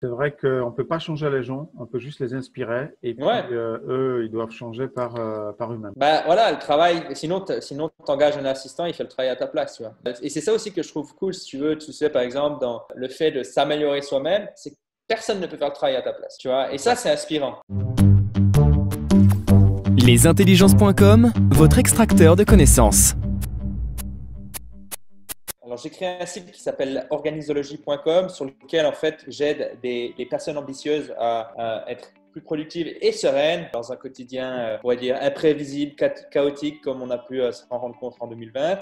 C'est vrai qu'on ne peut pas changer les gens, on peut juste les inspirer et puis Ouais. eux, ils doivent changer par eux-mêmes. Bah voilà, le travail, sinon t'engages un assistant, il fait le travail à ta place, tu vois. Et c'est ça aussi que je trouve cool, si tu veux, tu sais, par exemple, dans le fait de s'améliorer soi-même, c'est que personne ne peut faire le travail à ta place, tu vois. Et ça, c'est inspirant. Lesintelligences.com, votre extracteur de connaissances. Alors, j'ai créé un site qui s'appelle organisologie.com sur lequel, en fait, j'aide des personnes ambitieuses à être plus productives et sereines dans un quotidien, on va dire, imprévisible, chaotique, comme on a pu s'en rendre compte en 2020.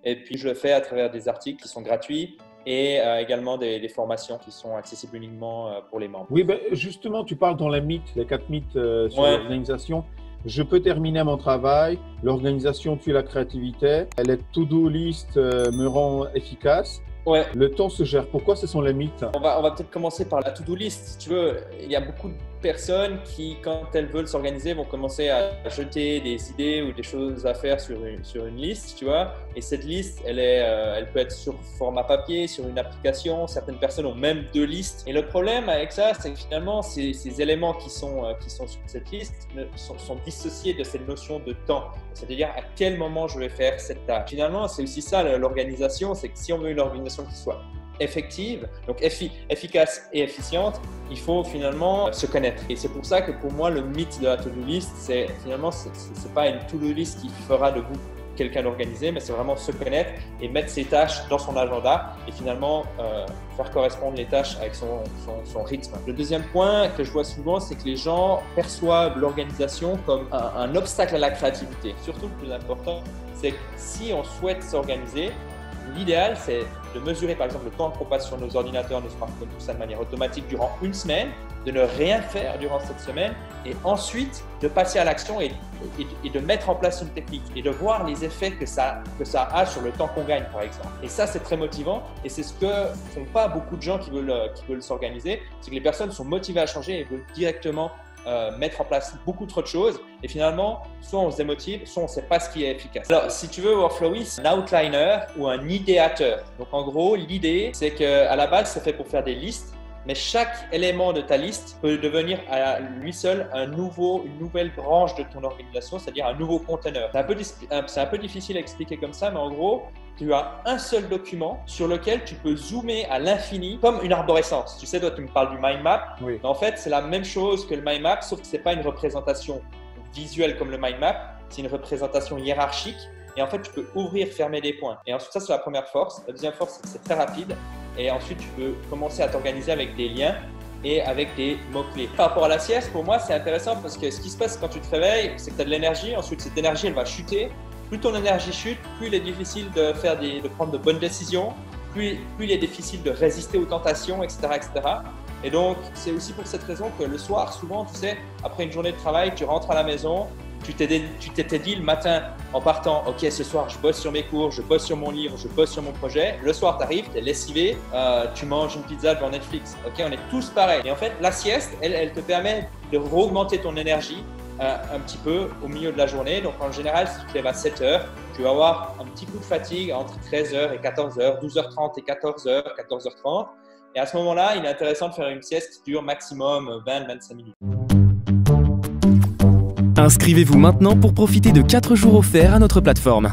Et puis, je le fais à travers des articles qui sont gratuits et également des formations qui sont accessibles uniquement pour les membres. Oui, ben, justement, tu parles dans les mythes, les 4 mythes sur Ouais. l'organisation. Je peux terminer mon travail, l'organisation tue la créativité, les to-do list me rend efficace. Ouais. Le temps se gère. Pourquoi ce sont les mythes? On va peut-être commencer par la to-do list. Si tu veux, il y a beaucoup de personnes qui, quand elles veulent s'organiser, vont commencer à jeter des idées ou des choses à faire sur une liste, tu vois. Et cette liste, elle peut être sur format papier, sur une application. Certaines personnes ont même 2 listes. Et le problème avec ça, c'est que finalement, ces éléments qui sont sur cette liste sont dissociés de cette notion de temps. C'est-à-dire à quel moment je vais faire cette tâche. Finalement, c'est aussi ça l'organisation, c'est que si on veut une organisation qui soit effective, donc efficace et efficiente, il faut finalement se connaître. Et c'est pour ça que pour moi, le mythe de la to-do list, c'est pas une to-do list qui fera de vous quelqu'un d'organisé, mais c'est vraiment se connaître et mettre ses tâches dans son agenda et finalement faire correspondre les tâches avec son rythme. Le deuxième point que je vois souvent, c'est que les gens perçoivent l'organisation comme un obstacle à la créativité. Surtout le plus important, c'est que si on souhaite s'organiser, l'idéal, c'est de mesurer par exemple le temps qu'on passe sur nos ordinateurs, nos smartphones, tout ça de manière automatique durant une semaine, de ne rien faire durant cette semaine et ensuite de passer à l'action et de mettre en place une technique et de voir les effets que ça a sur le temps qu'on gagne par exemple. Et ça, c'est très motivant et c'est ce que font pas beaucoup de gens qui veulent s'organiser, c'est que les personnes sont motivées à changer et veulent directement mettre en place beaucoup trop de choses et finalement soit on se démotive, soit on ne sait pas ce qui est efficace. Alors si tu veux, Workflowy, c'est un outliner ou un idéateur. Donc en gros, l'idée c'est qu'à la base c'est fait pour faire des listes, mais chaque élément de ta liste peut devenir à lui seul une nouvelle branche de ton organisation, c'est-à-dire un nouveau conteneur. C'est un peu difficile à expliquer comme ça, mais en gros, tu as un seul document sur lequel tu peux zoomer à l'infini comme une arborescence. Tu sais, toi, tu me parles du mind map. Oui. Mais en fait, c'est la même chose que le mind map, sauf que ce n'est pas une représentation visuelle comme le mind map, c'est une représentation hiérarchique. Et en fait, tu peux ouvrir, fermer des points. Et ensuite, ça, c'est la première force. La deuxième force, c'est que c'est très rapide. Et ensuite, tu peux commencer à t'organiser avec des liens et avec des mots-clés. Par rapport à la sieste, pour moi, c'est intéressant parce que ce qui se passe quand tu te réveilles, c'est que tu as de l'énergie. Ensuite, cette énergie, elle va chuter. Plus ton énergie chute, plus il est difficile de prendre de bonnes décisions, plus il est difficile de résister aux tentations, etc., etc. Et donc, c'est aussi pour cette raison que le soir, souvent, tu sais, après une journée de travail, tu rentres à la maison, tu t'étais dit le matin en partant, ok, ce soir, je bosse sur mes cours, je bosse sur mon livre, je bosse sur mon projet. Le soir, tu arrives, tu es lessivé, tu manges une pizza devant Netflix. Ok, on est tous pareils. Et en fait, la sieste, elle te permet de augmenter ton énergie un petit peu au milieu de la journée. Donc, en général, si tu te lèves à 7 heures, tu vas avoir un petit coup de fatigue entre 13h et 14h, 12h30 et 14h, 14h30. Et à ce moment-là, il est intéressant de faire une sieste qui dure maximum 20-25 minutes. Inscrivez-vous maintenant pour profiter de 4 jours offerts à notre plateforme.